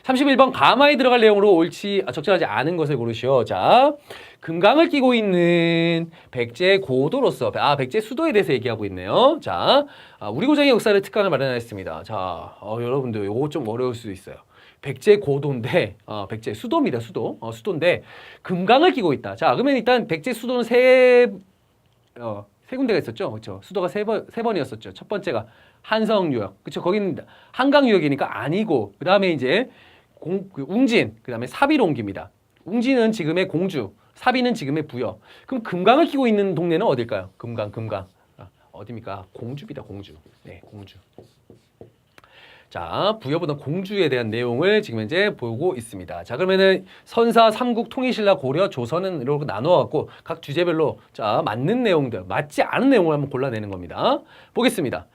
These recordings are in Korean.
31번 가마에 들어갈 내용으로 적절하지 않은 것을 고르시오. 자, 금강을 끼고 있는 백제 고도로서 백제 수도에 대해서 얘기하고 있네요. 자, 우리 고장의 역사를 특강을 마련하였습니다. 자, 여러분들 요거 좀 어려울 수도 있어요. 백제 고도인데 백제 수도입니다. 수도인데 금강을 끼고 있다. 자, 그러면 일단 백제 수도는 세 군데가 있었죠. 그렇죠? 수도가 세 번이었었죠. 첫 번째가 한성유역. 그렇죠? 거기는 한강유역이니까 아니고 그다음에 이제 웅진, 그다음에 사비로 옮깁니다. 웅진은 지금의 공주, 사비는 지금의 부여. 그럼 금강을 끼고 있는 동네는 어딜까요? 금강. 어디입니까? 공주입니다. 공주. 네, 공주. 자, 부여보다 공주에 대한 내용을 지금 현재 보고 있습니다. 자, 그러면은 선사, 삼국, 통일신라, 고려, 조선은 이렇게 나누어갖고 각 주제별로 자 맞는 내용들, 맞지 않은 내용을 한번 골라내는 겁니다. 보겠습니다.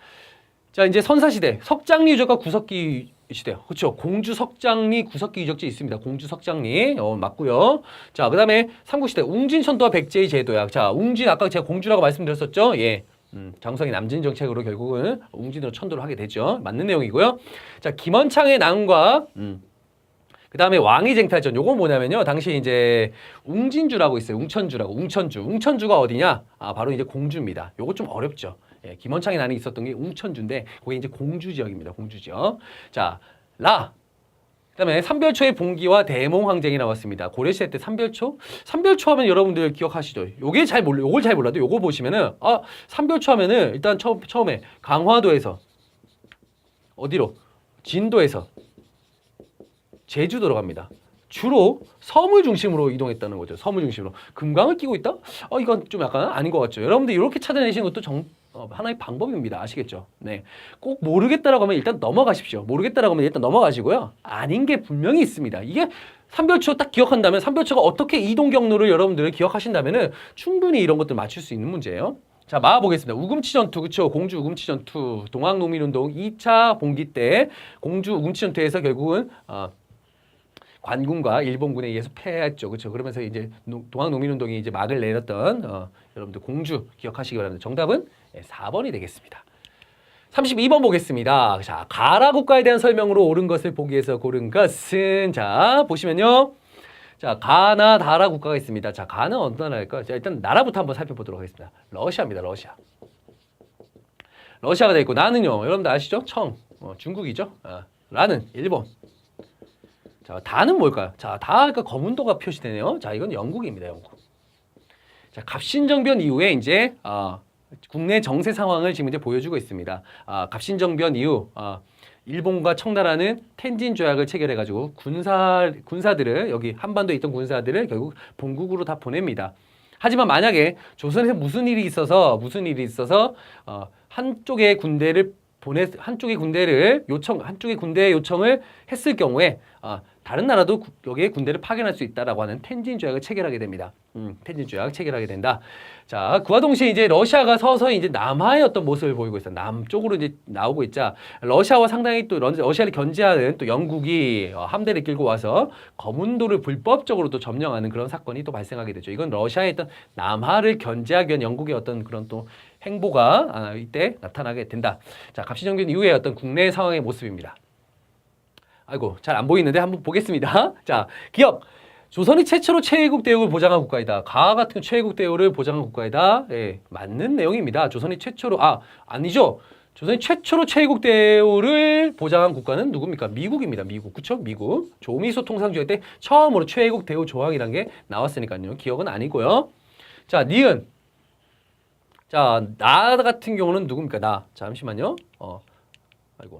자, 이제 선사시대, 석장리 유적과 구석기 시대. 그렇죠. 공주 석장리 구석기 유적지 있습니다. 공주 석장리 맞고요. 자, 그다음에 삼국시대 웅진천도와 백제의 제도약. 자, 웅진 아까 제가 공주라고 말씀드렸었죠. 예. 장성이 남진 정책으로 결국은 웅진으로 천도를 하게 되죠. 맞는 내용이고요. 자, 김원창의 난과 그다음에 왕위 쟁탈전. 요건 뭐냐면요. 당시 이제 웅진주라고 있어요. 웅천주가 어디냐? 바로 이제 공주입니다. 요거 좀 어렵죠. 예, 김원창의 난이 있었던 게 웅천주인데 거기 이제 공주 지역입니다. 공주 지역. 자, 그다음에 삼별초의 봉기와 대몽항쟁이 나왔습니다. 고려시대 때 삼별초 하면 여러분들 기억하시죠? 요걸 잘 몰라도 요거 보시면은 삼별초 하면은 일단 처음에 강화도에서 어디로? 진도에서 제주도로 갑니다. 주로 섬을 중심으로 이동했다는 거죠. 섬을 중심으로. 금강을 끼고 있다? 이건 좀 약간 아닌 것 같죠. 여러분들 이렇게 찾아내시는 것도 하나의 방법입니다. 아시겠죠? 네. 꼭 모르겠다라고 하면 일단 넘어가십시오. 모르겠다라고 하면 일단 넘어가시고요. 아닌 게 분명히 있습니다. 이게 삼별초 딱 기억한다면 삼별초가 어떻게 이동 경로를 여러분들이 기억하신다면은 충분히 이런 것들 맞출 수 있는 문제예요. 자, 보겠습니다. 우금치 전투, 그쵸? 공주 우금치 전투, 동학농민운동 2차 봉기 때 공주 우금치 전투에서 결국은 관군과 일본군에 의해서 패했죠. 그렇죠? 그러면서 이제 동학농민운동이 이제 막을 내렸던 여러분들 공주 기억하시기 바랍니다. 정답은 4번이 되겠습니다. 32번 보겠습니다. 자, 가라 국가에 대한 설명으로 옳은 것을 보기 위해서 고른 것은 자, 보시면요. 자, 가나 다라 국가가 있습니다. 자, 가는 어느 나라일까요? 자, 일단 나라부터 한번 살펴보도록 하겠습니다. 러시아입니다. 러시아가 되어 있고 나는요. 여러분들 아시죠? 중국이죠. 라는 일본. 자, 다는 뭘까요? 자, 다가 검은도가 표시되네요. 자, 이건 영국입니다. 영국. 자, 갑신정변 이후에 이제 국내 정세 상황을 지금 이제 보여주고 있습니다. 갑신정변 이후 일본과 청나라는 텐진 조약을 체결해가지고 군사들을 여기 한반도에 있던 군사들을 결국 본국으로 다 보냅니다. 하지만 만약에 조선에서 무슨 일이 있어서 한쪽의 군대 요청을 했을 경우에 다른 나라도 여기에 군대를 파견할 수 있다라고 하는 텐진 조약을 체결하게 됩니다. 텐진 조약 체결하게 된다. 자, 그와 동시에 이제 러시아가 서서히 이제 남하의 어떤 모습을 보이고 있어요. 남쪽으로 이제 나오고 있자 러시아와 상당히 또 러시아를 견제하는 또 영국이 함대를 끌고 와서 검은도를 불법적으로 또 점령하는 그런 사건이 또 발생하게 되죠. 이건 러시아의 어떤 남하를 견제하기 위한 영국의 어떤 그런 또 행보가 이때 나타나게 된다. 자, 갑신정변 이후의 어떤 국내 상황의 모습입니다. 아이고, 잘 안 보이는데 한번 보겠습니다. 자, 기억. 조선이 최초로 최애국 대우를 보장한 국가이다. 가 같은 최애국 대우를 보장한 국가이다. 예, 맞는 내용입니다. 조선이 최초로, 아니죠. 조선이 최초로 최애국 대우를 보장한 국가는 누굽니까? 미국입니다. 미국. 그쵸? 미국. 조미소 통상조약 때 처음으로 최애국 대우 조항이라는 게 나왔으니까요. 기억은 아니고요. 자, 니은. 자, 나 같은 경우는 누굽니까? 나. 잠시만요. 아이고.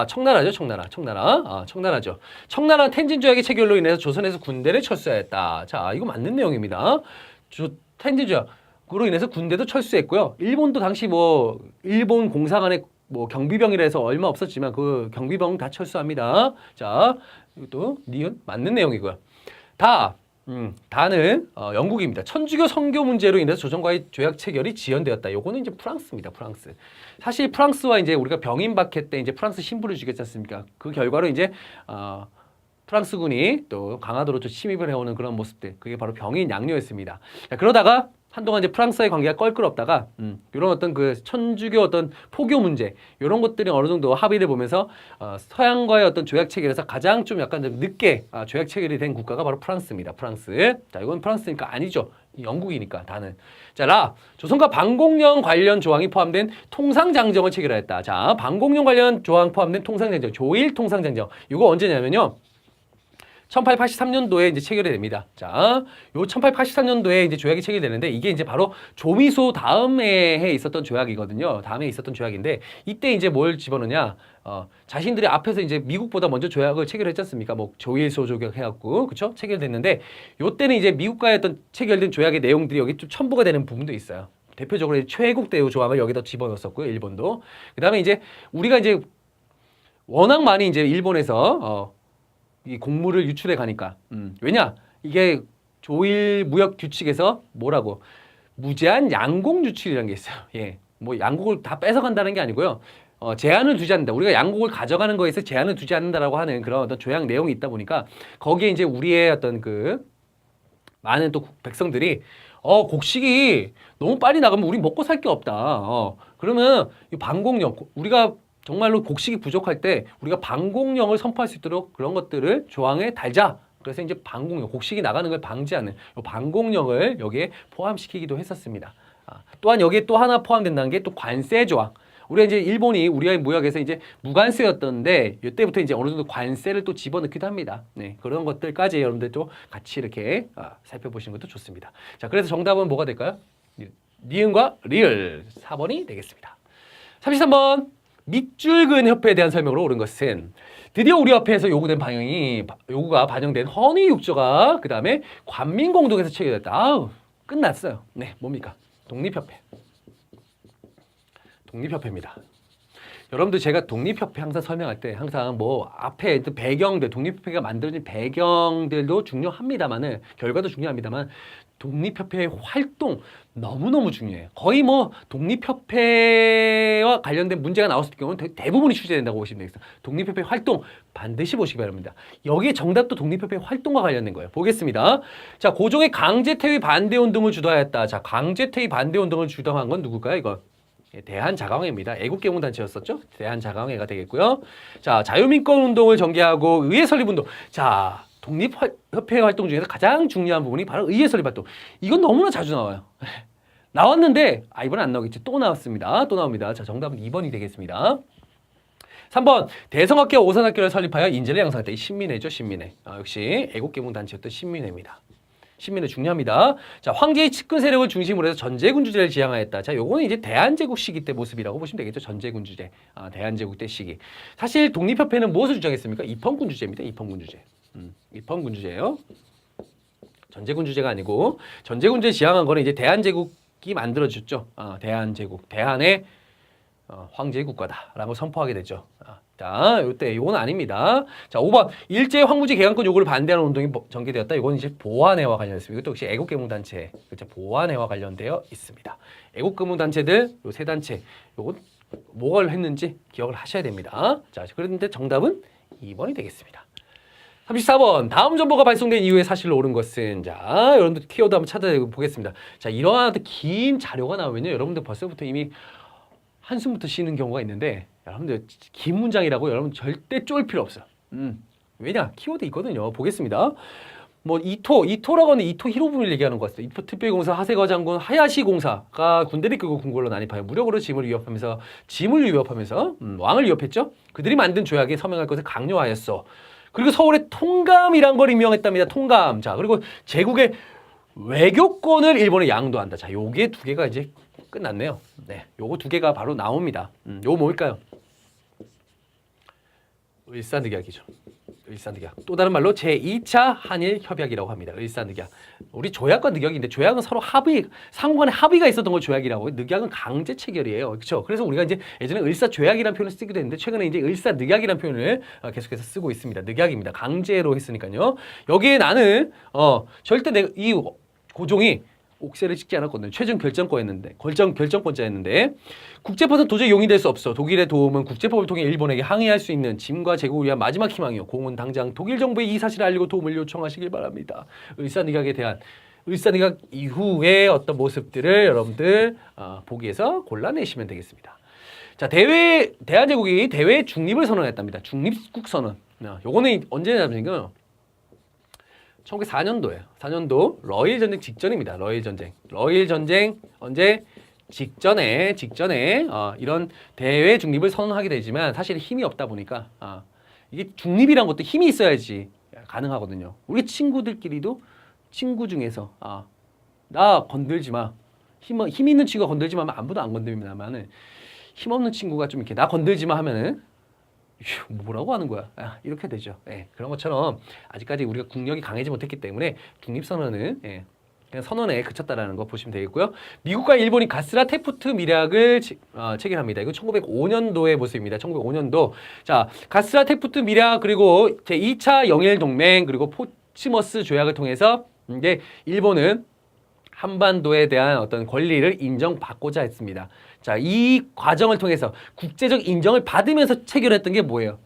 청나라죠, 청나라죠. 청나라 텐진 조약의 체결로 인해서 조선에서 군대를 철수하였다. 자, 이거 맞는 내용입니다. 텐진 조약으로 인해서 군대도 철수했고요. 일본도 당시 일본 공사 간의 경비병이라 해서 얼마 없었지만 그 경비병 다 철수합니다. 자, 이것도 니은 맞는 내용이고요. 다는 영국입니다. 천주교 선교 문제로 인해서 조선과의 조약 체결이 지연되었다. 요거는 이제 프랑스입니다. 프랑스. 사실 프랑스와 이제 우리가 병인박해 때 이제 프랑스 신부를 죽였지 않습니까? 그 결과로 이제 프랑스군이 또 강화도로 또 침입을 해오는 그런 모습들. 그게 바로 병인 양요였습니다. 자, 그러다가 한동안 이제 프랑스와의 관계가 껄끄럽다가 이런 어떤 그 천주교 어떤 포교 문제 이런 것들이 어느 정도 합의를 보면서 서양과의 어떤 조약 체결에서 가장 좀 약간 좀 늦게 조약 체결이 된 국가가 바로 프랑스입니다. 프랑스. 자, 이건 프랑스니까 아니죠. 영국이니까 다는. 자, 라. 조선과 방공령 관련 조항이 포함된 통상장정을 체결하였다. 자, 방공령 관련 조항 포함된 통상장정, 조일 통상장정. 이거 언제냐면요. 1883년도에 이제 체결이 됩니다. 자, 요 1883년도에 이제 조약이 체결되는데 이게 이제 바로 조미소 다음에 해 있었던 조약이거든요. 다음에 있었던 조약인데 이때 이제 뭘 집어넣냐? 자신들이 앞에서 이제 미국보다 먼저 조약을 체결했지 않습니까? 뭐 조일소 조약 해갖고 그쵸? 체결됐는데 요때는 이제 미국과의 어떤 체결된 조약의 내용들이 여기 좀 첨부가 되는 부분도 있어요. 대표적으로 최애국 대우 조항을 여기다 집어넣었었고요. 일본도. 그다음에 이제 우리가 이제 워낙 많이 이제 일본에서 이 곡물을 유출해 가니까 왜냐 이게 조일 무역 규칙에서 뭐라고 무제한 양곡 유출이라는 게 있어요. 예, 뭐 양곡을 다 뺏어간다는 게 아니고요. 제한을 두지 않는다. 우리가 양곡을 가져가는 거에서 제한을 두지 않는다라고 하는 그런 어떤 조약 내용이 있다 보니까 거기에 이제 우리의 어떤 그 많은 또 백성들이 곡식이 너무 빨리 나가면 우리 먹고 살 게 없다. 그러면 이 방공령 우리가 정말로 곡식이 부족할 때 우리가 방공령을 선포할 수 있도록 그런 것들을 조항에 달자. 그래서 이제 방공령, 곡식이 나가는 걸 방지하는 이 방공령을 여기에 포함시키기도 했었습니다. 또한 여기에 또 하나 포함된다는 게 또 관세 조항. 우리가 이제 일본이 우리와의 무역에서 이제 무관세였던데 이때부터 이제 어느 정도 관세를 또 집어넣기도 합니다. 네, 그런 것들까지 여러분들도 같이 이렇게 살펴보시는 것도 좋습니다. 자, 그래서 정답은 뭐가 될까요? 니은과 리을 4번이 되겠습니다. 33번. 밑줄근 협회에 대한 설명으로 옳은 것은 드디어 우리 협회에서 요구가 반영된 헌의 6조가 그 다음에 관민공동에서 체결됐다. 아우 끝났어요. 네, 뭡니까? 독립협회. 독립협회입니다. 여러분들 제가 독립협회 항상 설명할 때 항상 뭐 앞에 배경들 독립협회가 만들어진 배경들도 중요합니다만은 결과도 중요합니다만 독립협회의 활동 너무너무 중요해요. 거의 뭐 독립협회와 관련된 문제가 나왔을 경우는 대부분이 취재된다고 보시면 되겠어요. 독립협회 활동 반드시 보시기 바랍니다. 여기에 정답도 독립협회 활동과 관련된 거예요. 보겠습니다. 자, 고종의 강제퇴위 반대운동을 주도하였다. 자, 강제퇴위 반대운동을 주도한 건 누굴까요? 이거 대한자강회입니다. 애국개몽단체였었죠. 대한자강회가 되겠고요. 자, 자유민권운동을 전개하고 의회설립운동. 자, 독립협회 활동 중에서 가장 중요한 부분이 바로 의회설립활동. 이건 너무나 자주 나와요. 나왔는데 이번엔 안 나오겠죠. 또 나왔습니다. 또 나옵니다. 자, 정답은 2번이 되겠습니다. 3번 대성학교 오산학교를 설립하여 인재를 양성했다. 이 신민회죠. 신민회. 역시 애국개몽단체였던 신민회입니다. 신민회 중요합니다. 자, 황제의 측근 세력을 중심으로 해서 전제군주제를 지향하였다. 자, 요거는 이제 대한제국 시기 때 모습이라고 보시면 되겠죠. 전제군주제. 대한제국 때 시기. 사실 독립협회는 무엇을 주장했습니까? 입헌군주제입니다. 입헌군주제. 입헌군주제예요. 전제군주제가 아니고 전제군주제 지향한 거는 이제 대한제국이 만들어졌죠. 대한제국. 대한의 황제의 국가다라고 선포하게 되죠. 자, 요건 아닙니다. 자, 5번. 일제 황무지 개강권 요구를 반대하는 운동이 전개되었다. 이건 이제 보안회와 관련했습니다. 이것도 역시 애국개몽단체, 그렇죠? 보안회와 관련되어 있습니다. 애국개몽단체들, 요 세 단체, 요건 뭐를 했는지 기억을 하셔야 됩니다. 자, 그런데 정답은 2번이 되겠습니다. 34번. 다음 정보가 발송된 이후에 사실로 옳은 것은 자, 여러분들 키워드 한번 찾아보겠습니다. 자, 이러한 긴 자료가 나오면요. 여러분들 벌써부터 이미 한숨부터 쉬는 경우가 있는데 여러분들 긴 문장이라고 여러분 절대 쫄 필요 없어요. 왜냐? 키워드 있거든요. 보겠습니다. 뭐 이토라고 하는 이토 히로부미를 얘기하는 것 같아요. 이토 특별공사 하세거 장군 하야시 공사가 군대를 끌고 궁궐로 난입하여 무력으로 짐을 위협하면서 왕을 위협했죠. 그들이 만든 조약에 서명할 것을 강요하였어. 그리고 서울에 통감이란 걸 임명했답니다. 통감. 자, 그리고 제국의 외교권을 일본에 양도한다. 자, 요게 두 개가 이제 끝났네요. 네, 요거 두 개가 바로 나옵니다. 요거 뭘까요? 을사늑약이죠. 을사늑약. 또 다른 말로 제2차 한일 협약이라고 합니다. 을사늑약. 우리 조약과 늑약인데 조약은 서로 상호간에 합의가 있었던 걸 조약이라고. 늑약은 강제 체결이에요. 그렇죠? 그래서 우리가 이제 예전에 을사조약이라는 표현을 쓰기도 했는데 최근에 이제 을사늑약이라는 표현을 계속해서 쓰고 있습니다. 늑약입니다. 강제로 했으니까요. 여기에 나는 절대 이 고종이 옥세를 찍지 않았거든요. 최종 결정권자였는데 국제법은 도저히 용인될 수 없어. 독일의 도움은 국제법을 통해 일본에게 항의할 수 있는 짐과 제국을 위한 마지막 희망이요. 공은 당장 독일 정부에 이 사실을 알리고 도움을 요청하시길 바랍니다. 을사늑약에 대한 을사늑약 이후의 어떤 모습들을 여러분들 보기 위해서 골라내시면 되겠습니다. 자, 대한제국이 대외 중립을 선언했답니다. 중립국 선언. 요거는 언제냐면요. 1904년도예요. 4년도 러일 전쟁 직전입니다. 러일 전쟁 언제? 직전에 이런 대외 중립을 선언하게 되지만 사실 힘이 없다 보니까 이게 중립이란 것도 힘이 있어야지 가능하거든요. 우리 친구들끼리도 친구 중에서 나 건들지 마. 힘 있는 친구가 건들지 마 하면 아무도 안 건드립니다만은 힘 없는 친구가 좀 이렇게 나 건들지 마 하면은 뭐라고 하는 거야? 이렇게 되죠. 예, 그런 것처럼 아직까지 우리가 국력이 강해지 못했기 때문에 중립선언은 그냥 선언에 그쳤다라는 거 보시면 되겠고요. 미국과 일본이 가스라 테프트 밀약을 체결합니다. 이거 1905년도의 모습입니다. 1905년도. 자, 가스라 테프트 밀약 그리고 제2차 영일 동맹 그리고 포츠머스 조약을 통해서 이제 일본은 한반도에 대한 어떤 권리를 인정받고자 했습니다. 자, 이 과정을 통해서 국제적 인정을 받으면서 체결했던 게 뭐예요?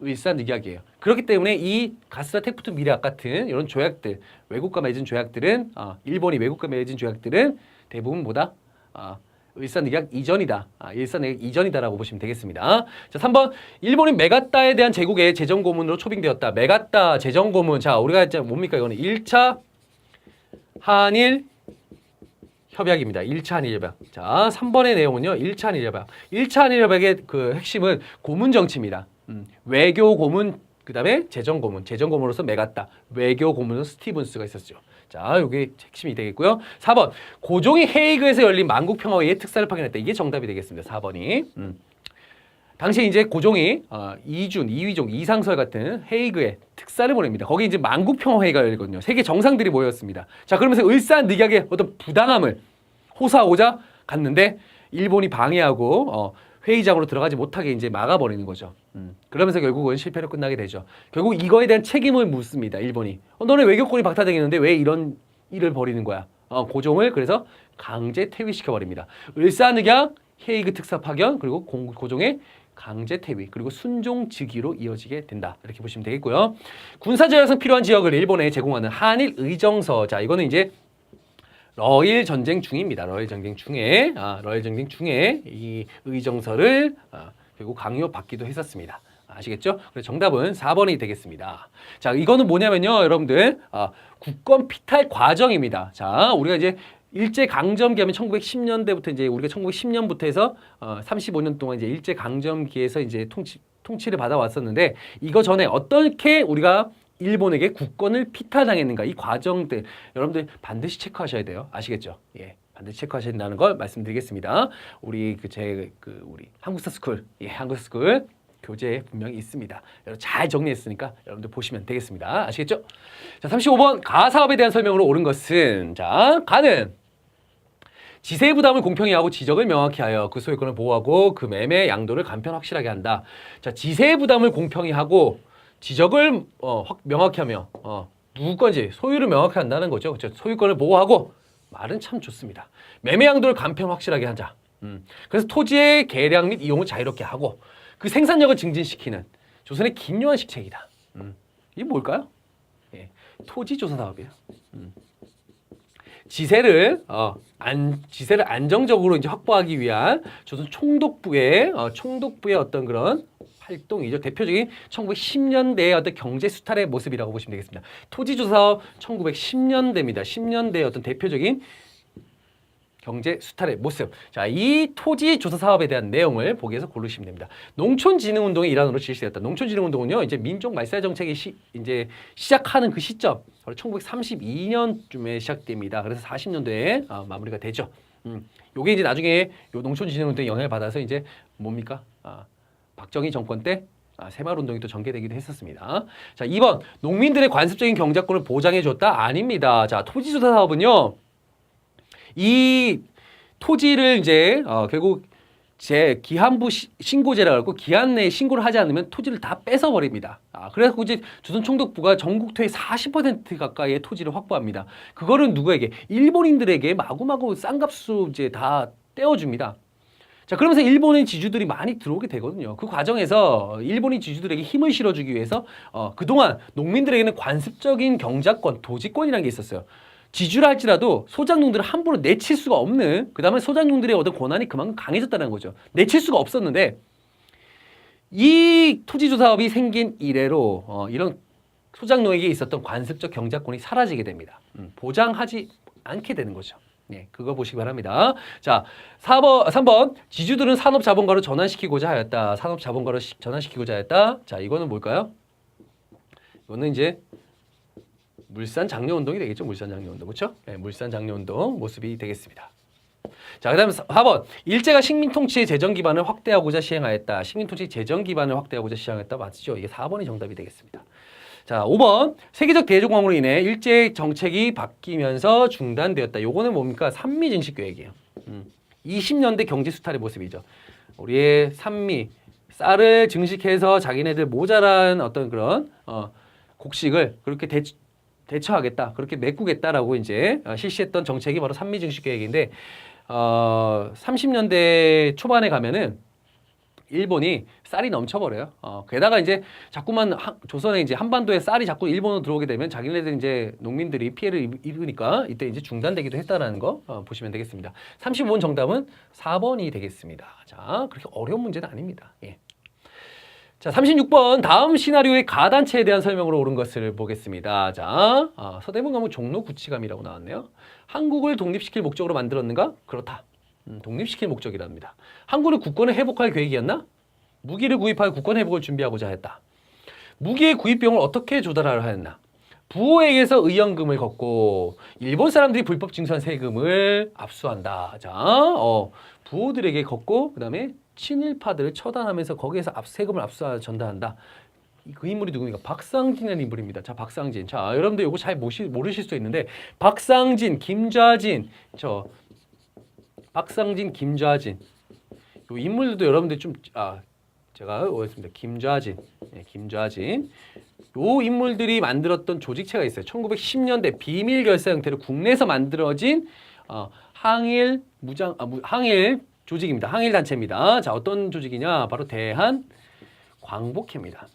을사늑약이에요. 그렇기 때문에 이 가스라 테프트 밀약 같은 이런 조약들, 외국과 맺은 조약들은 일본이 외국과 맺은 조약들은 대부분 뭐다? 을사늑약 이전이다. 을사늑약 이전이다라고 보시면 되겠습니다. 자, 3번 일본이 메가타에 대한 제국의 재정 고문으로 초빙되었다. 메가타 재정 고문. 자, 우리가 이제 뭡니까? 이거는 1차 한일 협약입니다. 1차 한일 협약. 자, 3번의 내용은요. 1차 한일 협약. 1차 한일 협약의 그 핵심은 고문 정치입니다. 외교 고문, 그다음에 재정 고문. 재정 고문으로서 메가타, 외교 고문으로서 스티븐스가 있었죠. 자, 이게 핵심이 되겠고요. 4번. 고종이 헤이그에서 열린 만국 평화회의에 특사를 파견했다. 이게 정답이 되겠습니다. 4번이. 당시에 이제 고종이 이준, 이휘종, 이상설 같은 헤이그에 특사를 보냅니다. 거기 이제 만국 평화회의가 열리거든요. 세계 정상들이 모였습니다. 자, 그러면서 을사늑약의 어떤 부당함을 호소하고자 갔는데 일본이 방해하고 회의장으로 들어가지 못하게 이제 막아버리는 거죠. 그러면서 결국은 실패로 끝나게 되죠. 결국 이거에 대한 책임을 묻습니다. 일본이. 너네 외교권이 박탈되겠는데 왜 이런 일을 벌이는 거야? 고종을 그래서 강제 퇴위시켜버립니다. 을사늑약, 헤이그 특사 파견, 그리고 고종의 강제 퇴위, 그리고 순종 즉위로 이어지게 된다. 이렇게 보시면 되겠고요. 군사제약상 필요한 지역을 일본에 제공하는 한일 의정서. 자, 이거는 이제 러일 전쟁 중입니다. 러일 전쟁 중에 이 의정서를 결국 강요받기도 했었습니다. 아시겠죠? 그래서 정답은 4번이 되겠습니다. 자, 이거는 뭐냐면요, 여러분들 국권 피탈 과정입니다. 자, 우리가 이제 일제 강점기 하면 1910년대부터 이제 우리가 1910년부터 해서 35년 동안 이제 일제 강점기에서 이제 통치를 받아왔었는데 이거 전에 어떻게 우리가 일본에게 국권을 피탈당했는가 이 과정들 여러분들 반드시 체크하셔야 돼요. 아시겠죠? 예. 반드시 체크하셔야 된다는 걸 말씀드리겠습니다. 우리 우리 한국사 스쿨, 한국사 스쿨 교재에 분명히 있습니다. 여러분 잘 정리했으니까 여러분들 보시면 되겠습니다. 아시겠죠? 자, 35번 가사업에 대한 설명으로 옳은 것은 자, 가는 지세 부담을 공평히 하고 지적을 명확히 하여 그 소유권을 보호하고 그 매매 양도를 간편 확실하게 한다. 자, 지세 부담을 공평히 하고 지적을 명확히 하며 누구 건지 소유를 명확히 한다는 거죠. 그렇죠? 소유권을 보호하고 말은 참 좋습니다. 매매 양도를 간편 확실하게 하자. 그래서 토지의 개량 및 이용을 자유롭게 하고 그 생산력을 증진시키는 조선의 김요한식 책이다. 이게 뭘까요? 예, 토지 조사 사업이에요. 지세를 안정적으로 이제 확보하기 위한 조선 총독부의 어떤 그런 활동이죠. 대표적인 1910년대의 어떤 경제 수탈의 모습이라고 보시면 되겠습니다. 토지조사 사업 1910년대입니다. 10년대의 어떤 대표적인 경제 수탈의 모습. 자, 이 토지 조사 사업에 대한 내용을 보기 위해서 고르시면 됩니다. 농촌진흥운동의 일환으로 실시됐다. 농촌진흥운동은요, 이제 민족 말살 정책이 이제 시작하는 그 시점, 바로 1932년쯤에 시작됩니다. 그래서 40년도에 마무리가 되죠. 요게 이제 나중에 요 농촌진흥운동에 영향을 받아서 이제 뭡니까? 박정희 정권 때 새마을운동이 또 전개되기도 했었습니다. 자, 2번 농민들의 관습적인 경작권을 보장해줬다? 아닙니다. 자, 토지조사 사업은요, 이 토지를 이제 결국 제 기한부 신고제라고 하고 기한 내에 신고를 하지 않으면 토지를 다 뺏어버립니다. 그래서 이제 조선총독부가 전국토의 40% 가까이의 토지를 확보합니다. 그거를 누구에게? 일본인들에게 마구마구 싼값으로 이제 다 떼어줍니다. 자, 그러면서 일본인 지주들이 많이 들어오게 되거든요. 그 과정에서 일본인 지주들에게 힘을 실어주기 위해서 그동안 농민들에게는 관습적인 경작권, 도지권이라는 게 있었어요. 지주라 할지라도 소작농들을 함부로 내칠 수가 없는, 그 다음에 소작농들의 어떤 권한이 그만큼 강해졌다는 거죠. 내칠 수가 없었는데 이 토지조 사업이 생긴 이래로 이런 소작농에게 있었던 관습적 경작권이 사라지게 됩니다. 보장하지 않게 되는 거죠. 네, 그거 보시기 바랍니다. 자, 3번 지주들은 산업자본가로 전환시키고자 하였다. 산업자본가로 전환시키고자 하였다. 자, 이거는 뭘까요? 이거는 이제 물산 장려운동이 되겠죠. 물산 장려운동. 그렇죠? 네, 물산 장려운동 모습이 되겠습니다. 자, 그 다음에 4번 일제가 식민통치의 재정 기반을 확대하고자 시행하였다. 식민통치 재정 기반을 확대하고자 시행했다. 맞죠? 이게 4번이 정답이 되겠습니다. 자, 5번 세계적 대조공으로 인해 일제 정책이 바뀌면서 중단되었다. 요거는 뭡니까? 산미 증식 계획이에요. 20년대 경제 수탈의 모습이죠. 우리의 산미 쌀을 증식해서 자기네들 모자란 어떤 그런 곡식을 그렇게 대처하겠다, 그렇게 메꾸겠다라고 이제 실시했던 정책이 바로 산미 증식 계획인데 30년대 초반에 가면은 일본이 쌀이 넘쳐버려요. 게다가 이제 자꾸만 조선에 이제 한반도에 쌀이 자꾸 일본으로 들어오게 되면 자기네들 이제 농민들이 피해를 입으니까 이때 이제 중단되기도 했다라는 거 보시면 되겠습니다. 35번 정답은 4번이 되겠습니다. 자, 그렇게 어려운 문제는 아닙니다. 예. 자, 36번 다음 시나리오의 가단체에 대한 설명으로 옳은 것을 보겠습니다. 자, 서대문 과목 종로 구치감이라고 나왔네요. 한국을 독립시킬 목적으로 만들었는가? 그렇다. 독립시킬 목적이랍니다. 한국을 국권을 회복할 계획이었나? 무기를 구입하여 국권 회복을 준비하고자 했다. 무기의 구입 비용을 어떻게 조달하려 하였나? 부호에게서 의연금을 걷고 일본 사람들이 불법 징수한 세금을 압수한다. 자, 부호들에게 걷고 그 다음에 친일파들을 처단하면서 거기에서 세금을 전달한다. 그 인물이 누굽니까? 박상진이라는 인물입니다. 자, 박상진. 자, 여러분들 이거 잘 모르실 수 있는데 박상진, 김좌진, 박상진, 김좌진. 요 인물들도 여러분들 좀 제가 오했습니다. 김좌진. 네, 김좌진. 요 인물들이 만들었던 조직체가 있어요. 1910년대 비밀 결사 형태로 국내에서 만들어진 항일 항일 조직입니다. 항일 단체입니다. 자, 어떤 조직이냐? 바로 대한 광복회입니다.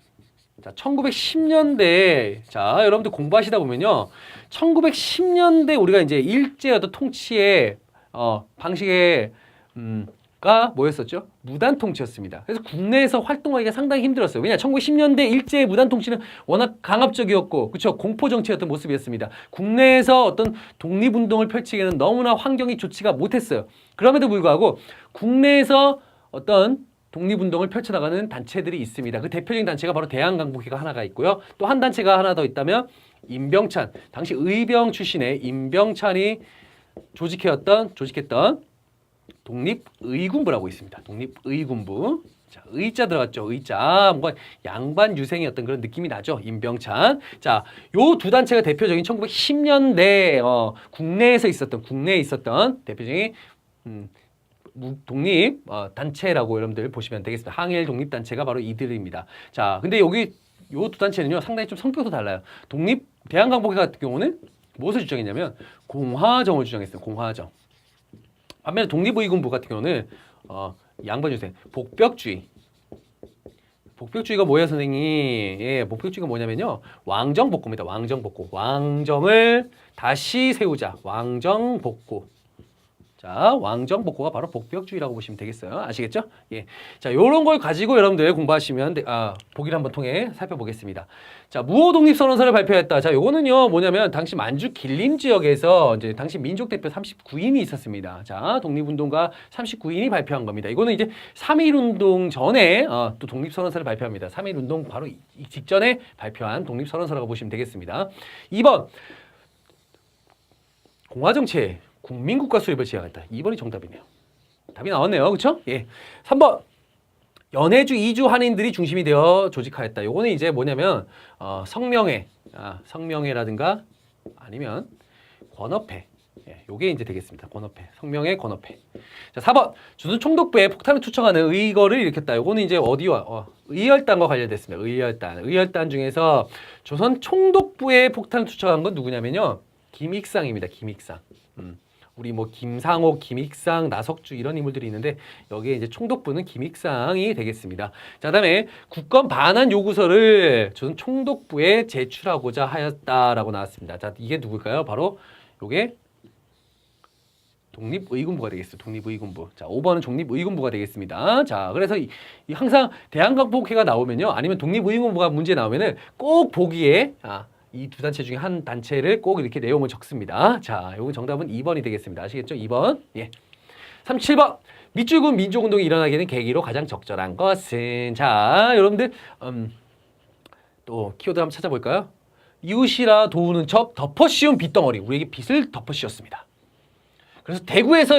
자, 1910년대, 자, 여러분들 공부하시다 보면요. 1910년대 우리가 이제 일제 어떤 통치의 방식의 가 뭐였었죠? 무단 통치였습니다. 그래서 국내에서 활동하기가 상당히 힘들었어요. 왜냐? 1910년대 일제의 무단 통치는 워낙 강압적이었고, 그렇죠? 공포 정치였던 모습이었습니다. 국내에서 어떤 독립운동을 펼치기에는 너무나 환경이 좋지가 못했어요. 그럼에도 불구하고 국내에서 어떤 독립운동을 펼쳐나가는 단체들이 있습니다. 그 대표적인 단체가 바로 대한광복회가 하나가 있고요. 또 한 단체가 하나 더 있다면 임병찬, 당시 의병 출신의 임병찬이 조직했던 독립의군부라고 있습니다. 독립의군부. 자, 의자 들어갔죠. 의자. 뭔가 양반 유생이었던 그런 느낌이 나죠. 임병찬. 자, 요 두 단체가 대표적인 1910년대 국내에 있었던 대표적인 독립 단체라고 여러분들 보시면 되겠습니다. 항일 독립 단체가 바로 이들입니다. 자, 근데 여기 요 두 단체는요 상당히 좀 성격도 달라요. 대한광복회 같은 경우는 무엇을 주장했냐면 공화정을 주장했어요. 공화정. 반면에 독립의군부 같은 경우는 양반 유생, 복벽주의. 복벽주의가 뭐예요, 선생님? 예, 복벽주의가 뭐냐면요. 왕정복고입니다. 왕정복고. 왕정을 다시 세우자. 왕정복고. 자, 왕정복고가 바로 복벽주의라고 보시면 되겠어요. 아시겠죠? 예. 자, 요런 걸 가지고 여러분들 공부하시면 보기를 한번 통해 살펴보겠습니다. 자, 무호독립선언서를 발표했다. 자, 요거는요, 뭐냐면 당시 만주 길림 지역에서 이제 당시 민족대표 39인이 있었습니다. 자, 독립운동가 39인이 발표한 겁니다. 이거는 이제 3.1운동 전에 또 독립선언서를 발표합니다. 3.1운동 바로 이 직전에 발표한 독립선언서라고 보시면 되겠습니다. 2번, 공화정치. 국민국가 수립을 지향했다. 2번이 정답이네요. 답이 나왔네요. 그렇죠? 예. 3번. 연해주 이주 한인들이 중심이 되어 조직하였다. 요거는 이제 뭐냐면 성명회라든가 아니면 권업회. 예, 요게 이제 되겠습니다. 권업회. 성명회, 권업회. 자, 4번. 조선 총독부에 폭탄을 투척하는 의거를 일으켰다. 요거는 이제 어디와 의열단과 관련됐습니다. 의열단 중에서 조선 총독부에 폭탄을 투척한 건 누구냐면요. 김익상입니다. 김익상. 우리 뭐 김상옥, 김익상, 나석주 이런 인물들이 있는데 여기에 이제 총독부는 김익상이 되겠습니다. 자, 그다음에 국권 반환 요구서를 조선 총독부에 제출하고자 하였다라고 나왔습니다. 자, 이게 누굴까요? 바로 요게 독립의군부가 되겠어요. 독립의군부. 자, 5번은 독립의군부가 되겠습니다. 자, 그래서 이 항상 대한강폭회가 나오면요, 아니면 독립의군부가 문제 나오면은 꼭 보기에 이 두 단체 중에 한 단체를 꼭 이렇게 내용을 적습니다. 자, 요거 정답은 2번이 되겠습니다. 아시겠죠? 2번. 예. 37번. 밑줄군 민족운동이 일어나게 된 계기로 가장 적절한 것은, 자, 여러분들 또 키워드 한번 찾아볼까요? 이웃이라 도우는 척 덮어씌운 빚덩어리. 우리에게 빚을 덮어씌웠습니다. 그래서 대구에서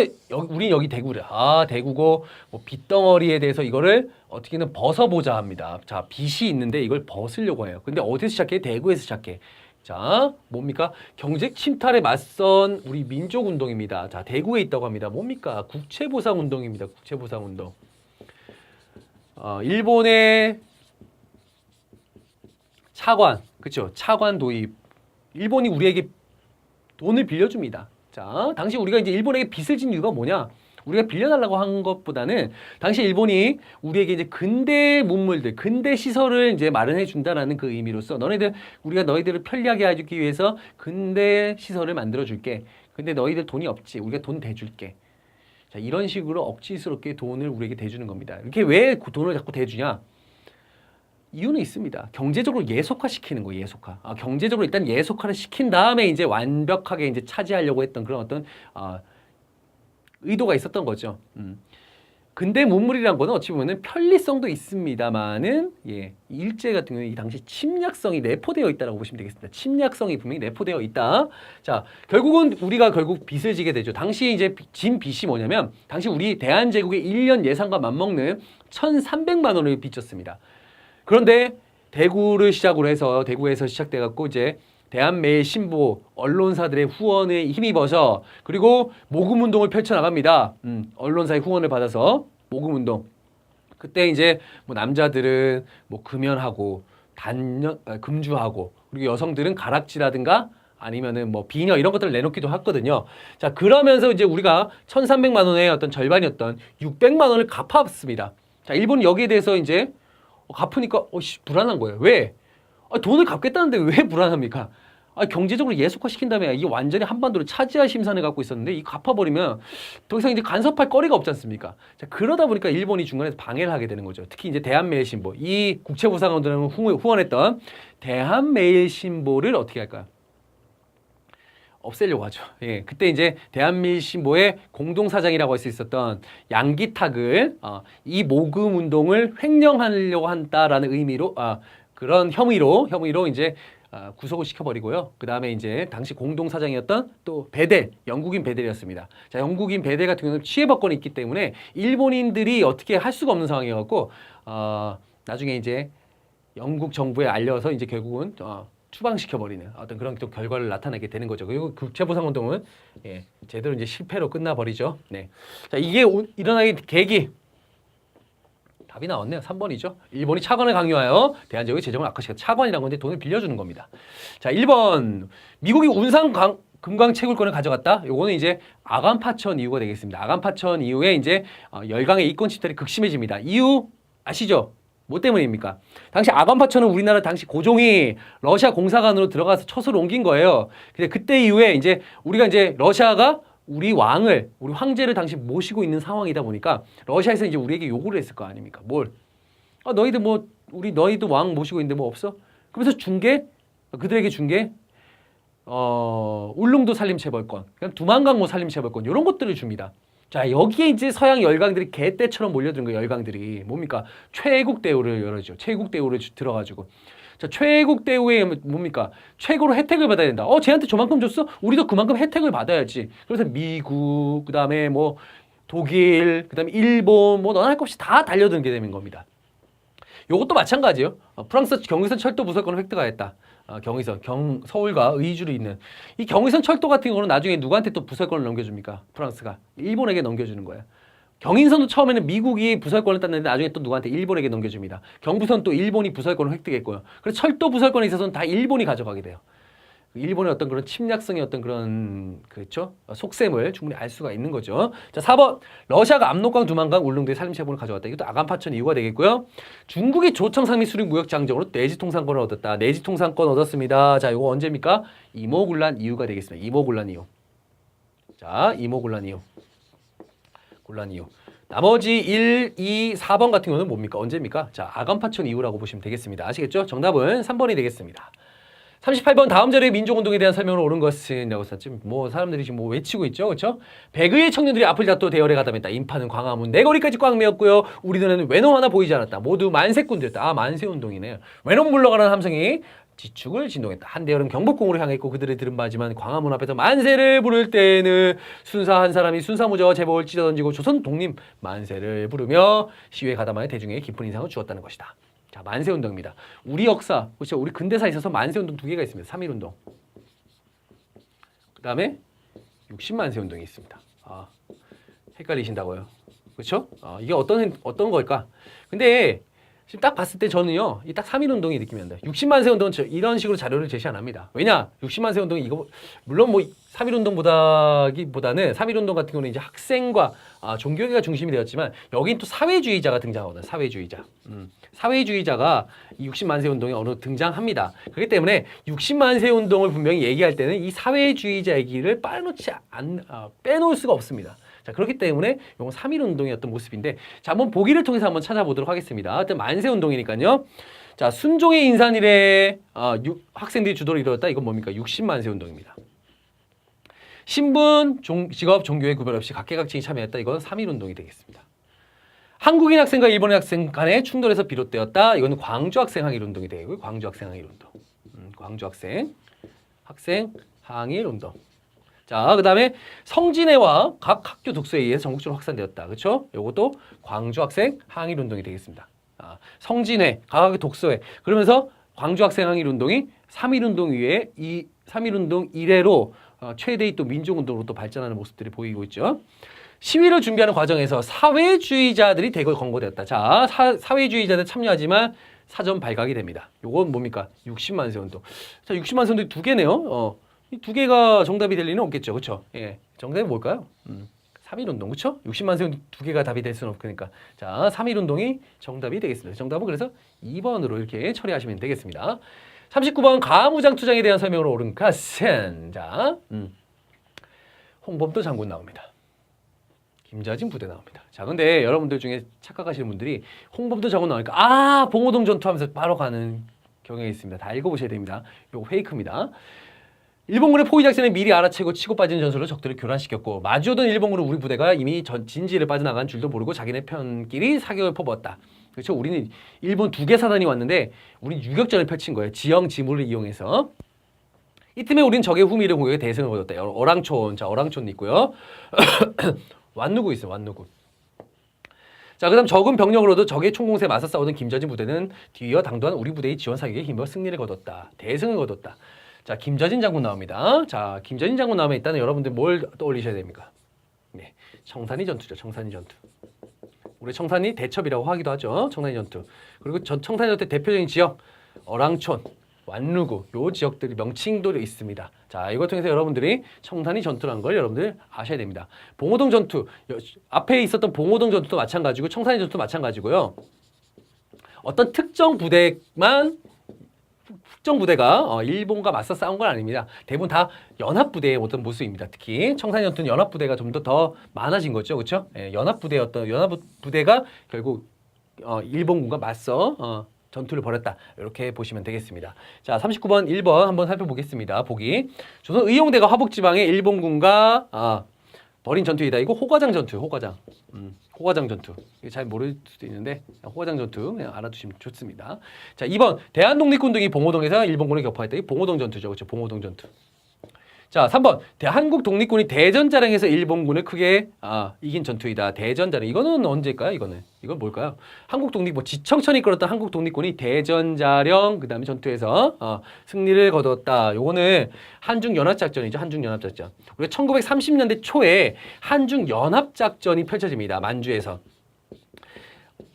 우린 여기 대구래. 대구고 뭐 빚덩어리에 대해서 이거를 어떻게든 벗어보자 합니다. 자, 빚이 있는데 이걸 벗으려고 해요. 근데 어디서 시작해? 대구에서 시작해. 자, 뭡니까? 경제 침탈에 맞선 우리 민족운동입니다. 자, 대구에 있다고 합니다. 뭡니까? 국채보상운동입니다. 국채보상운동. 일본의 차관, 그렇죠? 차관 도입. 일본이 우리에게 돈을 빌려줍니다. 자, 당시 우리가 이제 일본에게 빚을 진 이유가 뭐냐? 우리가 빌려달라고 한 것보다는 당시 일본이 우리에게 이제 근대 문물들, 근대 시설을 이제 마련해 준다라는 그 의미로서 우리가 너희들을 편리하게 해주기 위해서 근대 시설을 만들어 줄게. 근데 너희들 돈이 없지. 우리가 돈 대줄게. 자, 이런 식으로 억지스럽게 돈을 우리에게 대주는 겁니다. 이렇게 왜 돈을 자꾸 대주냐? 이유는 있습니다. 경제적으로 예속화시키는 거예요. 예속화. 경제적으로 일단 예속화를 시킨 다음에 이제 완벽하게 이제 차지하려고 했던 그런 어떤 의도가 있었던 거죠. 근데 문물이란 거는 어찌 보면은 편리성도 있습니다만은 일제 같은 경우는 이 당시 침략성이 내포되어 있다라고 보시면 되겠습니다. 침략성이 분명히 내포되어 있다. 자, 결국은 우리가 결국 빚을 지게 되죠. 당시 이제 진 빚이 뭐냐면 당시 우리 대한제국의 1년 예산과 맞먹는 1,300만 원을 빚졌습니다. 그런데 대구를 시작으로 해서 대구에서 시작돼 갖고 이제 대한매일신보 언론사들의 후원에 힘입어서 그리고 모금운동을 펼쳐나갑니다. 언론사의 후원을 받아서 모금운동. 그때 이제 뭐 남자들은 뭐 금연하고 금주하고 그리고 여성들은 가락지라든가 아니면은 뭐 비녀 이런 것들을 내놓기도 했거든요. 자, 그러면서 이제 우리가 1,300만 원의 어떤 절반이었던 600만 원을 갚았습니다. 자, 일본은 여기에 대해서 이제 갚으니까 불안한 거예요. 왜? 돈을 갚겠다는데 왜 불안합니까? 경제적으로 예속화시킨 다음에 이게 완전히 한반도를 차지할 심산을 갖고 있었는데 이 갚아버리면 더 이상 이제 간섭할 거리가 없지 않습니까? 자, 그러다 보니까 일본이 중간에서 방해를 하게 되는 거죠. 특히 이제 대한매일신보, 이 국채보상운동을 후원했던 대한매일신보를 어떻게 할까요? 없애려고 하죠. 예, 그때 이제 대한민신보의 공동사장이라고 할 수 있었던 양기탁을 이 모금 운동을 횡령하려고 한다라는 의미로 그런 혐의로 이제 구속을 시켜버리고요. 그 다음에 이제 당시 공동사장이었던 또 베델, 영국인 베델이었습니다. 자, 영국인 베델 같은 경우는 취해법권이 있기 때문에 일본인들이 어떻게 할 수가 없는 상황이었고 나중에 이제 영국 정부에 알려서 이제 결국은 추방시켜버리는 어떤 그런 또 결과를 나타내게 되는 거죠. 그리고 국채보상운동은 제대로 이제 실패로 끝나버리죠. 네. 자, 이게 일어나게 계기. 답이 나왔네요. 3번이죠. 일본이 차관을 강요하여 대한제국의 재정을 악화시켜 차관이라는 건데 돈을 빌려주는 겁니다. 자, 1번. 미국이 금강 채굴권을 가져갔다. 요거는 이제 아간파천 이후가 되겠습니다. 아간파천 이후에 이제 열강의 이권 침탈이 극심해집니다. 이유 아시죠? 뭐 때문입니까? 당시 아간파천은 우리나라 당시 고종이 러시아 공사관으로 들어가서 처소를 옮긴 거예요. 근데 그때 이후에 이제 우리가 이제 러시아가 우리 황제를 당시 모시고 있는 상황이다 보니까 러시아에서 이제 우리에게 요구를 했을 거 아닙니까? 뭘? 너희들 너희도 왕 모시고 있는데 뭐 없어? 그러면서 그들에게 준 게 울릉도 산림체벌권, 그냥 두만강모 산림체벌권 이런 것들을 줍니다. 자, 여기에 이제 서양 열강들이 개떼처럼 몰려드는 거예요. 열강들이 뭡니까? 최국 대우를 열어줘. 최국 대우를 들어가지고. 자, 최국 대우에 뭡니까? 최고로 혜택을 받아야 된다. 쟤한테 저만큼 줬어? 우리도 그만큼 혜택을 받아야지. 그래서 미국, 그 다음에 뭐 독일, 그 다음에 일본, 뭐 너나 할 것 없이 다 달려들게 되는 겁니다. 요것도 마찬가지예요. 프랑스 경의선 철도 부설권을 획득하였다. 경의선, 서울과 의주를 잇는 이 경의선 철도 같은 경우는 나중에 누구한테 또 부설권을 넘겨줍니까? 프랑스가 일본에게 넘겨주는 거예요. 경인선도 처음에는 미국이 부설권을 땄는데 나중에 또 누구한테 일본에게 넘겨줍니다. 경부선 또 일본이 부설권을 획득했고요. 그래서 철도 부설권에 있어서는 다 일본이 가져가게 돼요. 일본의 어떤 그런 침략성의 어떤 그런 그렇죠 속셈을 충분히 알 수가 있는 거죠. 자, 4번 러시아가 압록강, 두만강, 울릉도의 산림체분을 가져왔다. 이것도 아간파천 이유가 되겠고요. 중국이 조청 상미 수립 무역 장정으로 내지 통상권을 얻었다. 내지 통상권 얻었습니다. 자, 이거 언제입니까? 이모군란 이유가 되겠습니다. 이모군란 이유. 자, 이모군란 이유. 곤란 이유. 나머지 1, 2, 4번 같은 경우는 뭡니까? 언제입니까? 자, 아간파천 이후라고 보시면 되겠습니다. 아시겠죠? 정답은 3번이 되겠습니다. 38번 다음 자료의 민족운동에 대한 설명으로 옳은 것은 라고 지금 뭐 사람들이 지금 뭐 외치고 있죠. 그렇죠? 백의의 청년들이 앞을 다투어 대열에 가담했다. 인파는 광화문 내거리까지 꽉 메웠고요. 우리 눈에는 외놈 하나 보이지 않았다. 모두 만세꾼들이었다. 아, 만세운동이네요. 외놈 물러가라는 함성이 지축을 진동했다. 한대열은 경복궁으로 향했고 그들의 들은 바지만 광화문 앞에서 만세를 부를 때에는 순사 한 사람이 순사무저와 제복을 찢어던지고 조선 독립 만세를 부르며 시위에 가담하여 대중에게 깊은 인상을 주었다는 것이다. 자, 만세운동입니다. 우리 역사, 그렇죠? 우리 근대사에 있어서 만세운동 2개가 있습니다. 3.1운동. 그 다음에 60만세운동이 있습니다. 아, 헷갈리신다고요. 그렇죠? 이게 어떤 걸까? 근데 지금 딱 봤을 때 저는요, 이 딱 3.1운동이 느낌이 난다. 60만세 운동은 이런 식으로 자료를 제시 안 합니다. 왜냐? 60만세 운동이 이거, 물론 뭐 3.1운동보다는 3.1운동 같은 경우는 이제 학생과 종교계가 중심이 되었지만, 여긴 또 사회주의자가 등장하거든요. 사회주의자. 사회주의자가 이 60만세 운동에 어느 등장합니다. 그렇기 때문에 60만세 운동을 분명히 얘기할 때는 이 사회주의자 얘기를 빼놓을 수가 없습니다. 자, 그렇기 때문에 이건 3.1운동의 어떤 모습인데, 자, 한번 보기를 통해서 한번 찾아보도록 하겠습니다. 하여튼 만세운동이니까요. 자, 순종의 인산 이래 학생들이 주도를 이루었다. 이건 뭡니까? 60만세 운동입니다. 신분, 직업, 종교의 구별 없이 각계각층이 참여했다. 이건 3.1운동이 되겠습니다. 한국인 학생과 일본인 학생 간의 충돌에서 비롯되었다. 이건 광주 학생 항일 운동이 되고요. 광주 학생 항일 운동. 광주 학생 항일 운동. 자, 그 다음에 성진회와 각 학교 독서에 의해 전국적으로 확산되었다. 그렇죠? 이것도 광주 학생 항일 운동이 되겠습니다. 성진회, 각 학교 독서회. 그러면서 광주 학생 항일 운동이 3.1운동 이후에 이 3.1운동 이래로 최대의 또 민족운동으로 또 발전하는 모습들이 보이고 있죠. 시위를 준비하는 과정에서 사회주의자들이 대거 권고되었다. 자, 사회주의자들 참여하지만 사전 발각이 됩니다. 요건 뭡니까? 60만세 운동. 자, 60만세 운동이 2개네요. 이 2개가 정답이 될 리는 없겠죠. 그렇죠? 예. 정답이 뭘까요? 3.1운동. 그렇죠? 60만세 운동 2개가 답이 될 수는 없으니까. 자, 3.1운동이 정답이 되겠습니다. 정답은 그래서 2번으로 이렇게 처리하시면 되겠습니다. 39번 가무장 투쟁에 대한 설명으로 옳은 것은 자, 홍범도 장군 나옵니다. 김자진 부대 나옵니다. 자, 근데 여러분들 중에 착각하시는 분들이 홍범도 장군 나오니까 봉오동 전투하면서 바로 가는 경향이 있습니다. 다 읽어보셔야 됩니다. 이거 페이크입니다. 일본군의 포위 작전을 미리 알아채고 치고 빠지는 전술로 적들을 교란시켰고 마주오던 일본군은 우리 부대가 이미 진지를 빠져나간 줄도 모르고 자기네 편끼리 사격을 퍼부었다. 그렇죠? 우리는 일본 2개 사단이 왔는데 우리는 유격전을 펼친 거예요. 지형 지물을 이용해서. 이쯤에 우리는 적의 후미를 공격해 대승을 거뒀다. 어랑촌, 자 어랑촌 있고요. 완누구 있어요. 완누구. 자, 그 다음 적은 병력으로도 적의 총공세에 맞서 싸우던 김자진 부대는 뒤이어 당도한 우리 부대의 지원 사격에 힘입어 승리를 거뒀다. 대승을 거뒀다. 자, 김자진 장군 나옵니다. 자, 김자진 장군 나오면 일단은 여러분들 뭘 떠올리셔야 됩니까? 네, 청산리 전투죠. 청산리 전투. 우리 청산리 대첩이라고 하기도 하죠. 청산리 전투. 그리고 청산리 전투 대표적인 지역 어랑촌, 완누구 요 지역들이 명칭도 있습니다. 자, 이걸 통해서 여러분들이 청산리 전투라는 걸 여러분들 아셔야 됩니다. 봉오동 전투 앞에 있었던 봉오동 전투도 마찬가지고 청산리 전투도 마찬가지고요. 어떤 특정 부대가 일본과 맞서 싸운 건 아닙니다. 대부분 다 연합부대의 어떤 모습입니다. 특히 청산리 전투는 연합부대가 좀 더 많아진 거죠. 그렇죠? 예, 연합부대가 결국 일본군과 맞서 전투를 벌였다. 이렇게 보시면 되겠습니다. 자, 39번 1번 한번 살펴보겠습니다. 보기. 조선 의용대가 화북지방에 일본군과 벌인 전투이다. 이거 호과장 전투, 호과장 전투. 잘 모를 수도 있는데 호과장 전투 그냥 알아두시면 좋습니다. 자, 2번 대한독립군 등이 봉오동에서 일본군을 격파했다. 이 봉오동 전투죠. 그렇죠? 봉오동 전투. 자, 3번 한국 독립군이 대전자령에서 일본군을 크게 이긴 전투이다. 대전자령. 이거는 언제일까요? 이건 뭘까요? 한국 독립군 지청천이 이끌었던 한국 독립군이 대전자령 그다음에 전투에서 승리를 거뒀다. 요거는 한중 연합작전이죠. 한중 연합작전. 우리가 1930년대 초에 한중 연합작전이 펼쳐집니다. 만주에서.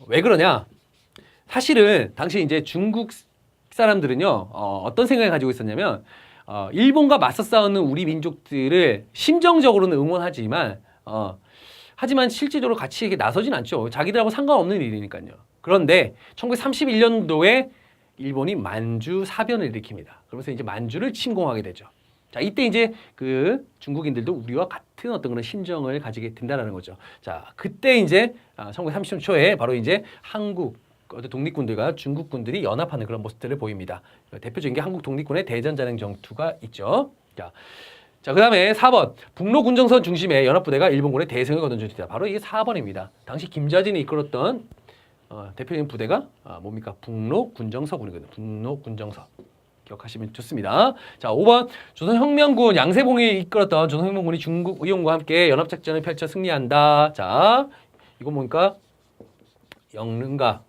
왜 그러냐? 사실은 당시 이제 중국 사람들은요. 어떤 생각을 가지고 있었냐면 일본과 맞서 싸우는 우리 민족들을 심정적으로는 응원하지만 하지만 실질적으로 같이 이렇게 나서진 않죠. 자기들하고 상관없는 일이니까요. 그런데 1931년도에 일본이 만주 사변을 일으킵니다. 그러면서 이제 만주를 침공하게 되죠. 자, 이때 이제 그 중국인들도 우리와 같은 어떤 그런 심정을 가지게 된다는 거죠. 자, 그때 이제 1930년 초에 바로 이제 한국 독립군들과 중국군들이 연합하는 그런 모습들을 보입니다. 대표적인 게 한국 독립군의 대전자능 전투가 있죠. 자, 그 다음에 4번. 북로 군정선 중심의 연합부대가 일본군의 대승을 거둔 전투다. 바로 이게 4번입니다. 당시 김좌진이 이끌었던 대표적인 부대가 뭡니까? 북로 군정서군이거든요. 북로 군정서. 기억하시면 좋습니다. 자, 5번. 조선혁명군 양세봉이 이끌었던 조선혁명군이 중국 의용과 함께 연합작전을 펼쳐 승리한다. 자, 이거 뭡니까? 영릉과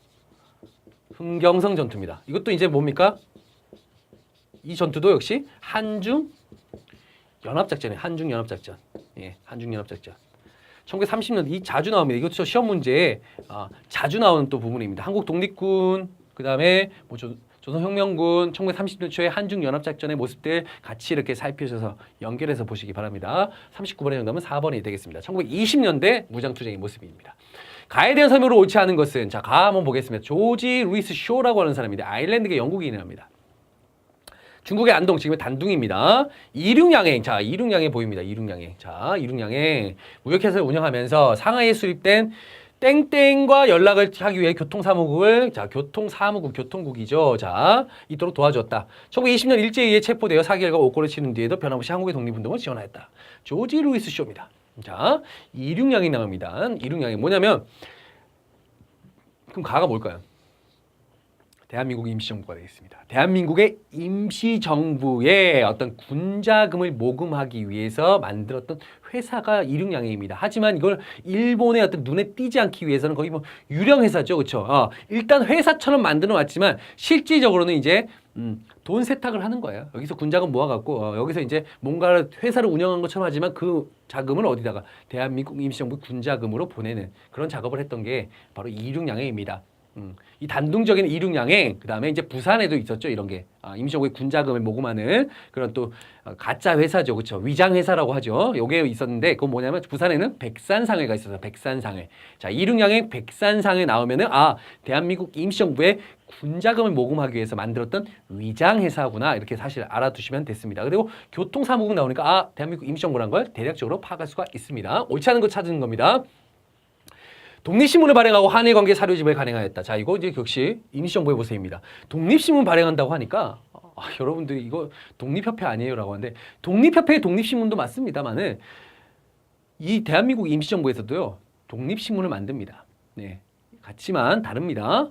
흥경성 전투입니다. 이것도 이제 뭡니까? 이 전투도 역시 한중 연합작전이에요. 한중 연합작전. 예, 한중 연합작전. 1930년 이 자주 나옵니다. 이것도 시험 문제에 자주 나오는 또 부분입니다. 한국 독립군, 그 다음에 뭐 조선혁명군, 1930년 초에 한중 연합작전의 모습들 같이 이렇게 살펴서 연결해서 보시기 바랍니다. 39번의 정답은 4번이 되겠습니다. 1920년대 무장투쟁의 모습입니다. 가에 대한 설명으로 옳지 않은 것은 자, 가 한번 보겠습니다. 조지 루이스 쇼라고 하는 사람인데 아일랜드계 영국인입니다. 중국의 안동, 지금의 단둥입니다. 이륙양행, 자, 이륙양행 보입니다. 이륙양행. 자, 이륙양행. 무역회사를 운영하면서 상하이에 수립된 땡땡과 연락을 하기 위해 교통사무국을, 자, 교통국이죠. 자, 있도록 도와주었다. 1920년 일제에 체포되어 4개월간 옥고를 치는 뒤에도 변함없이 한국의 독립운동을 지원하였다. 조지 루이스 쇼입니다. 자, 이륙양행 나옵니다. 이륙양행 뭐냐면, 그럼 가가 뭘까요? 대한민국 임시정부가 되겠습니다. 대한민국의 임시정부의 어떤 군자금을 모금하기 위해서 만들었던 회사가 이륙양행입니다. 하지만 이걸 일본의 어떤 눈에 띄지 않기 위해서는 거의 뭐 유령 회사죠, 그렇죠? 일단 회사처럼 만들어 놨지만 실질적으로는 이제 돈 세탁을 하는 거예요. 여기서 군자금 모아갖고 여기서 이제 뭔가 회사를 운영한 것처럼 하지만 그 자금을 어디다가 대한민국 임시정부 군자금으로 보내는 그런 작업을 했던 게 바로 이륙양행입니다. 이 단둥적인 이륙양행, 그 다음에 이제 부산에도 있었죠, 이런 게. 임시정부의 군자금을 모금하는 그런 또 가짜 회사죠, 그렇죠? 위장 회사라고 하죠. 요게 있었는데 그건 뭐냐면 부산에는 백산상회가 있어서 백산상회. 자, 이륙양행 백산상회 나오면은 대한민국 임시정부의 군자금을 모금하기 위해서 만들었던 위장 회사구나 이렇게 사실 알아두시면 됐습니다. 그리고 교통사무국 나오니까 대한민국 임시정부란 걸 대략적으로 파악할 수가 있습니다. 옳지 않은 거 찾는 겁니다. 독립신문을 발행하고 한일 관계 사료집을 간행하였다. 자, 이거 이제 역시 임시정부의 모습입니다. 독립신문 발행한다고 하니까 여러분들이 이거 독립협회 아니에요라고 하는데 독립협회의 독립신문도 맞습니다만은 이 대한민국 임시정부에서도요 독립신문을 만듭니다. 네, 같지만 다릅니다.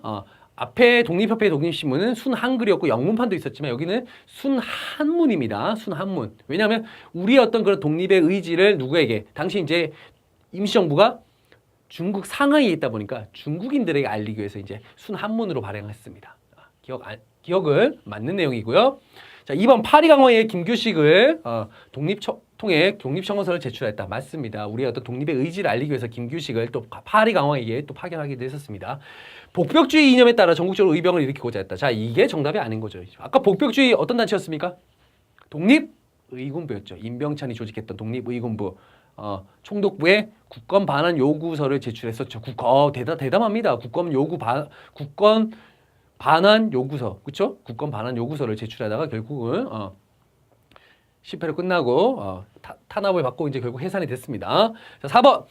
앞에 독립협회의 독립신문은 순한글이었고 영문판도 있었지만 여기는 순한문입니다. 순한문. 왜냐하면 우리의 어떤 그런 독립의 의지를 누구에게 당시 이제 임시정부가 중국 상하이에 있다 보니까 중국인들에게 알리기 위해서 이제 순한문으로 발행했습니다. 기억을 맞는 내용이고요. 자, 2번 파리강화의 김규식을 통해 독립청원서를 제출했다. 맞습니다. 우리의 어떤 독립의 의지를 알리기 위해서 김규식을 또 파리강화에 또 파견하기도 했었습니다. 복벽주의 이념에 따라 전국적으로 의병을 일으키고자 했다. 자, 이게 정답이 아닌 거죠. 아까 복벽주의 어떤 단체였습니까? 독립의군부였죠. 임병찬이 조직했던 독립의군부. 총독부에 국권 반환 요구서를 제출했었죠. 대담합니다. 국권 반환 요구서, 그렇죠? 국권 반환 요구서를 제출하다가 결국은 실패로 끝나고 탄압을 받고 이제 결국 해산이 됐습니다. 자, 4번.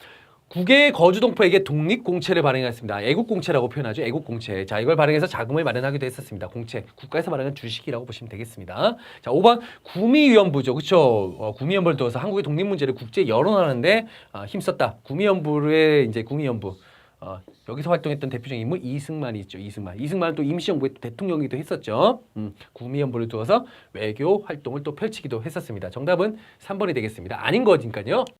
국외 거주동포에게 독립공채를 발행했습니다. 애국공채라고 표현하죠. 애국공채. 자, 이걸 발행해서 자금을 마련하기도 했었습니다. 공채. 국가에서 발행한 주식이라고 보시면 되겠습니다. 자, 5번. 구미위원부죠. 그렇죠? 구미위원부를 두어서 한국의 독립 문제를 국제 여론하는데 힘썼다. 구미위원부의 이제 구미위원부. 여기서 활동했던 대표적인 인물 이승만이 있죠. 이승만은 또 임시정부의 대통령이기도 했었죠. 구미위원부를 두어서 외교 활동을 또 펼치기도 했었습니다. 정답은 3번이 되겠습니다. 아닌 거니까요.